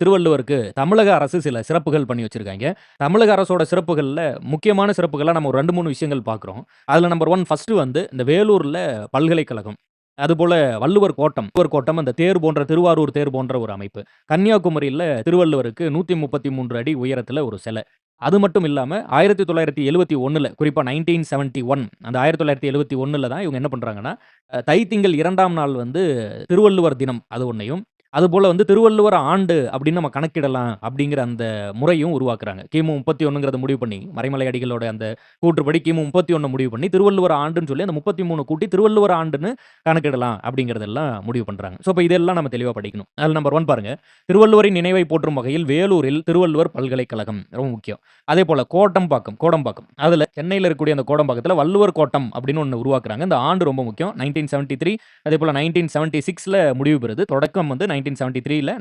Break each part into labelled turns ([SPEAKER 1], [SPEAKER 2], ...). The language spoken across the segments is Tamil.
[SPEAKER 1] திருவள்ளுவருக்கு தமிழக அரசு சில சிறப்புகள் பண்ணி வச்சிருக்காய்ங்க. தமிழக அரசோட சிறப்புகள்ல முக்கியமான சிறப்புகளா நம்ம ஒரு 2, 3 விஷயங்கள் பார்க்குறோம். அதுல நம்பர் 1 ஃபர்ஸ்ட்டு வந்து இந்த வேலூர்ல பல்கலைக்கழகம். அதுபோல வள்ளுவர் கோட்டம் அந்த தேர் போன்ற திருவாரூர் தேர் போன்ற ஒரு அமைப்பு. கன்னியாகுமரியில திருவள்ளுவருக்கு 133 அடி உயரத்தில ஒரு சிலை. அது மட்டும் இல்லாம 1971ல குறிப்பா 1971 அந்த 1971ல தான் இவங்க என்ன பண்றாங்கன்னா, தைத்திங்கள் 2ஆம் நாள் வந்து திருவள்ளுவர் தினம் அது ஒண்ணையும், அதுபோல வந்து திருவள்ளுவர் ஆண்டு அப்படின்னு நம்ம கணக்கிடலாம் அப்படிங்கிற அந்த முறையும் உருவாக்குறாங்க. கிமு 31ங்கிறத முடிவு பண்ணி, மறைமலை அடிகளோட அந்த கூற்றுப்படி கிமு 31 முடிவு பண்ணி, திருவள்ளுவர் ஆண்டுன்னு சொல்லி அந்த 33 கூட்டி திருவள்ளுவர் ஆண்டுன்னு கணக்கிடலாம் அப்படிங்கிறதெல்லாம் முடிவு பண்றாங்க. ஸோ, இப்ப இதெல்லாம் நம்ம தெளிவா படிக்கணும். அதுல நம்பர் 1 பாருங்க. திருவள்ளுவரின் நினைவை போற்றும் வகையில் வேலூரில் திருவள்ளுவர் பல்கலைக்கழகம் ரொம்ப முக்கியம். அதேபோல கோடம்பாக்கம். அதுல சென்னையில இருக்கக்கூடிய அந்த கோடம்பாக்கத்துல வள்ளுவர் கோட்டம் அப்படின்னு ஒண்ணு உருவாக்குறாங்க. இந்த ஆண்டு ரொம்ப முக்கியம். 1973 அதேபோல 1976ல முடிவு பெறுது. தொடக்கம் வந்து 1973ல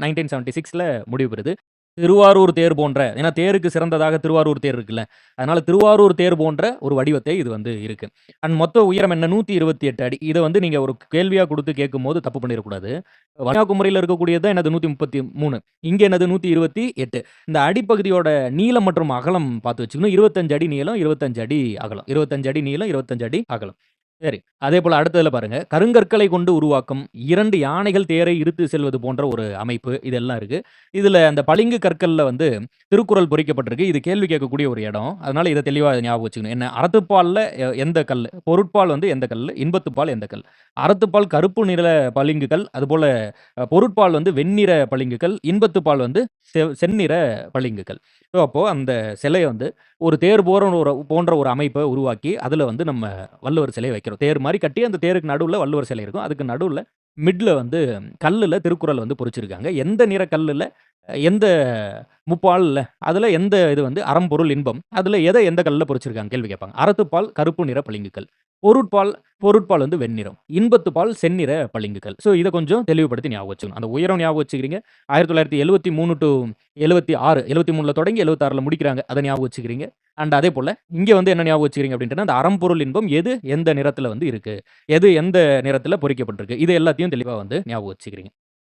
[SPEAKER 1] 1976ல முடிவு பெறுது. திருவாரூர் தேர் போன்ற ஏன்னா தேருக்கு சிறந்ததாக திருவாரூர் தேர் இருக்குல்ல. அதனால திருவாரூர் தேர் போன்ற ஒரு வடிவத்தை இது வந்து இருக்கு. அண்ட் மொத்த உயரம் என்ன 128 அடி. இத வந்து நீங்க ஒரு கேள்வியா குடுத்து கேட்கும்போது தப்பு பண்ணிறக்கூடாது. கன்னியாகுமரியில இருக்கக்கூடியது தான் என்னது 133. இங்க என்னது 128. இந்த அடிப்பகுதியோட நீளம் மற்றும் அகலம் பார்த்து வச்சுக்கணும். 25 அடி நீளம், 25 அடி அகலம். 25 அடி நீளம், 25 அடி அகலம். சரி. அதேபோல அடுத்ததுல பாருங்க. கருங்கற்களை கொண்டு உருவாக்கம், 2 யானைகள் தேரை இழுத்து செல்வது போன்ற ஒரு அமைப்பு. இதெல்லாம் இருக்கு. இதுல அந்த பளிங்கு கற்கள்ல வந்து திருக்குறள் பொறிக்கப்பட்டிருக்கு. இது கேள்வி கேட்கக்கூடிய ஒரு இடம். அதனால இத தெளிவா ஞாபகம் வச்சுக்கணும். என்ன அறத்துப்பால்ல எந்த கல்லு? பொருட்பால் வந்து எந்த கல்லு? இன்பத்துப்பால் எந்த கல்? அறத்துப்பால் கருப்பு நிற பளிங்குகள். அதுபோல பொருட்பால் வந்து வெண்ணிற பளிங்குகள். இன்பத்துப்பால் வந்து செந்நிற பளிங்குகள். ஸோ, அப்போ அந்த சிலைய வந்து ஒரு தேர் போன்ற ஒரு அமைப்ப உருவாக்கி, அதுல வந்து நம்ம வள்ளுவர் சிலைய வைக்கிறோம். தேர் மாரி கட்டி அந்த தேருக்கு நடுவுல வள்ளுவர் சிலை இருக்கும். அதுக்கு நடுவுல மிட்ல வந்து கல்லுல திருக்குறள் வந்து பொறிச்சிருக்காங்க. எந்த நிற கல்லுல, எந்த முப்பால்ல, அதுல எந்த இது வந்து அறம், பொருள், இன்பம். அதுல எந்த கல்லுல பொறிச்சிருக்காங்க கேள்வி கேட்பாங்க. அறத்துப்பால் கருப்பு நிற பளிங்குக்கல். பொருட்பால் பொருட்பால் வந்து வெண்ணிறம். இன்பத்துப்பால் செந்நிற பளிங்குக்கல். ஸோ, இத கொஞ்சம் தெளிவுபடுத்தி ஞாபகம் வச்சுக்கணும். அந்த உயரம் ஞாபகம் வச்சுக்கிறீங்க. 1973 டூ 76 73ல தொடங்கி 76ல முடிக்கிறாங்க. அத ஞாபகம் வச்சுக்கிறீங்க. அண்ட் அதேபோல இங்க வந்து என்ன ஞாபகம் வச்சுக்கிறீங்க அப்படின்ட்டுனா, அந்த அறம், பொருள், இன்பம் எது எந்த நிறத்தில வந்து இருக்கு? எது எந்த நிறத்தில பொறிக்கப்பட்டிருக்கு? இது எல்லாத்தையும் தெளிவா வந்து ஞாபகம் வச்சுக்கிறீங்க.